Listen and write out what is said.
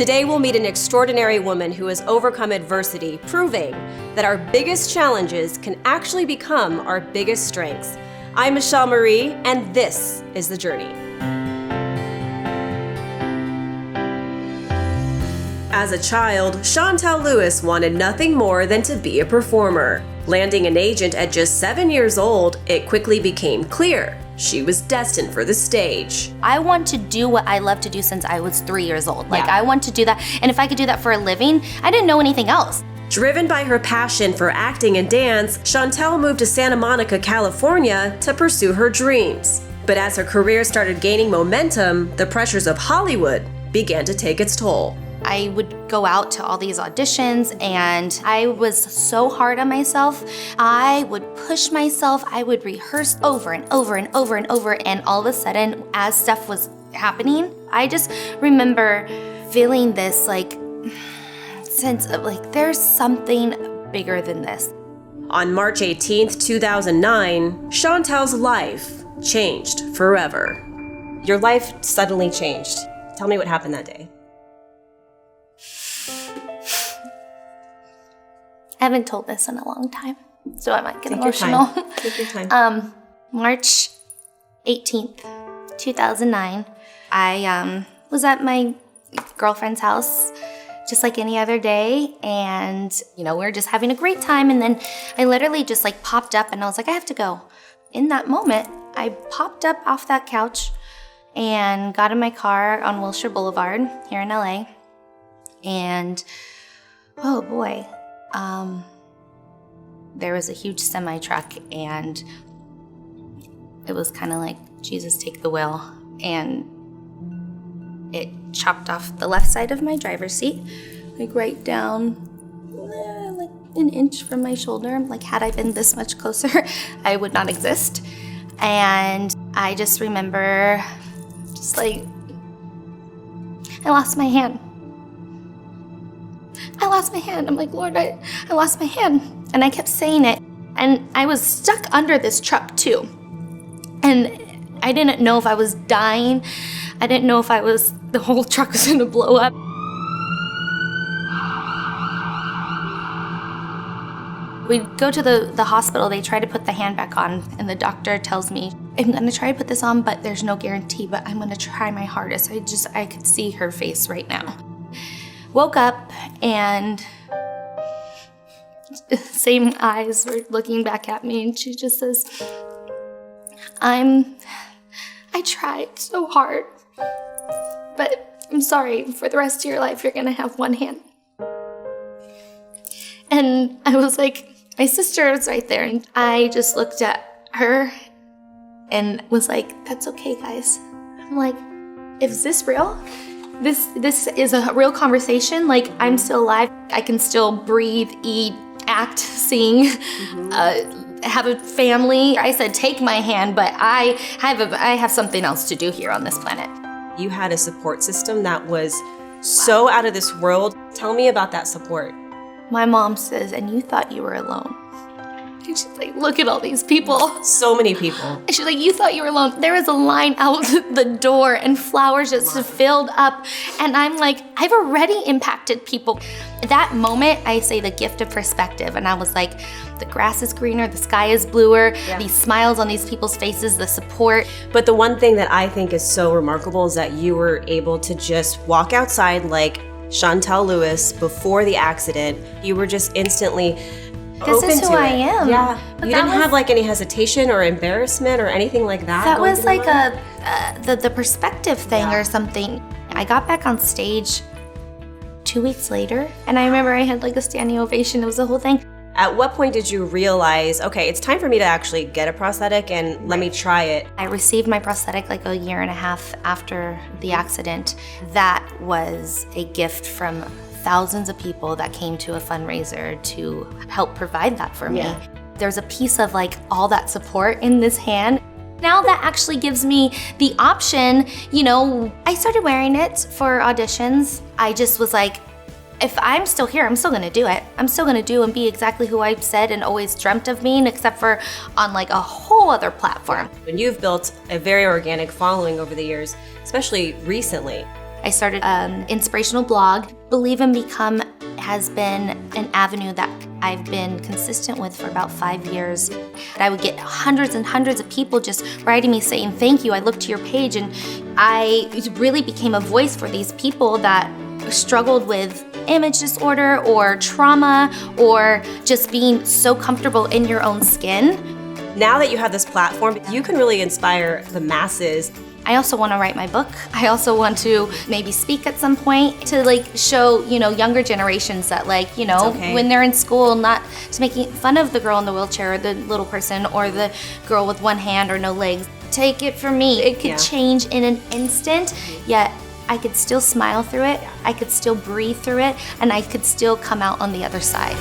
Today we'll meet an extraordinary woman who has overcome adversity, proving that our biggest challenges can actually become our biggest strengths. I'm Michelle Marie, and this is The Journey. As a child, Chauntal Lewis wanted nothing more than to be a performer. Landing an agent at just 7 years old, it quickly became clear she was destined for the stage. I want to do what I love to do since I was 3 years old. I want to do that, and if I could do that for a living, I didn't know anything else. Driven by her passion for acting and dance, Chauntal moved to Santa Monica, California to pursue her dreams. But as her career started gaining momentum, the pressures of Hollywood began to take its toll. I would go out to all these auditions and I was so hard on myself. I would push myself. I would rehearse over and over and over and over. And all of a sudden, as stuff was happening, I just remember feeling this sense of there's something bigger than this. On March 18th, 2009, Chauntal's life changed forever. Your life suddenly changed. Tell me what happened that day. I haven't told this in a long time, so I might get emotional. Take your time. March 18th, 2009, I was at my girlfriend's house just like any other day, and we were just having a great time, and then I literally just popped up and I was like, I have to go. In that moment, I popped up off that couch and got in my car on Wilshire Boulevard here in LA, and oh boy, there was a huge semi truck, and it was kind of like, Jesus, take the wheel. And it chopped off the left side of my driver's seat, right down, an inch from my shoulder. Had I been this much closer, I would not exist. And I just remember, I lost my hand. I lost my hand. I'm like, Lord, I lost my hand. And I kept saying it. And I was stuck under this truck too. And I didn't know if I was dying. I didn't know if the whole truck was gonna blow up. We go to the hospital, they try to put the hand back on, and the doctor tells me, I'm gonna try to put this on, but there's no guarantee, but I'm gonna try my hardest. I could see her face right now. Woke up and same eyes were looking back at me, and she just says, I tried so hard, but I'm sorry, for the rest of your life, you're gonna have one hand. And I was like, my sister was right there, and I just looked at her and was like, that's okay, guys. I'm like, is this real? This is a real conversation. I'm still alive. I can still breathe, eat, act, sing, have a family. I said, take my hand, but I have something else to do here on this planet. You had a support system that was so out of this world. Tell me about that support. My mom says, and you thought you were alone. And she's like, look at all these people. So many people. And she's like, you thought you were alone. There was a line out the door and flowers just filled up. And I'm like, I've already impacted people. At that moment, I say the gift of perspective. And I was like, the grass is greener, the sky is bluer, these smiles on these people's faces, the support. But the one thing that I think is so remarkable is that you were able to just walk outside like Chauntal Lewis before the accident. You were just instantly This is who I am. Yeah. But you didn't have any hesitation or embarrassment or anything like that? That was like the perspective thing or something. I got back on stage 2 weeks later, and I remember I had a standing ovation. It was the whole thing. At what point did you realize, okay, it's time for me to actually get a prosthetic and let me try it? I received my prosthetic a year and a half after the accident. That was a gift from thousands of people that came to a fundraiser to help provide that for me. There's a piece of all that support in this hand. Now that actually gives me the option, I started wearing it for auditions. I just was like, if I'm still here, I'm still gonna do it. I'm still gonna do and be exactly who I've said and always dreamt of being, except for on a whole other platform. And you've built a very organic following over the years, especially recently. I started an inspirational blog. Believe and Become has been an avenue that I've been consistent with for about 5 years. I would get hundreds and hundreds of people just writing me saying, thank you, I looked to your page, and I really became a voice for these people that struggled with image disorder or trauma or just being so comfortable in your own skin. Now that you have this platform, you can really inspire the masses. I also want to write my book. I also want to maybe speak at some point to show, younger generations that when they're in school, not to making fun of the girl in the wheelchair or the little person or the girl with one hand or no legs. Take it from me. It could change in an instant, yet I could still smile through it, I could still breathe through it, and I could still come out on the other side.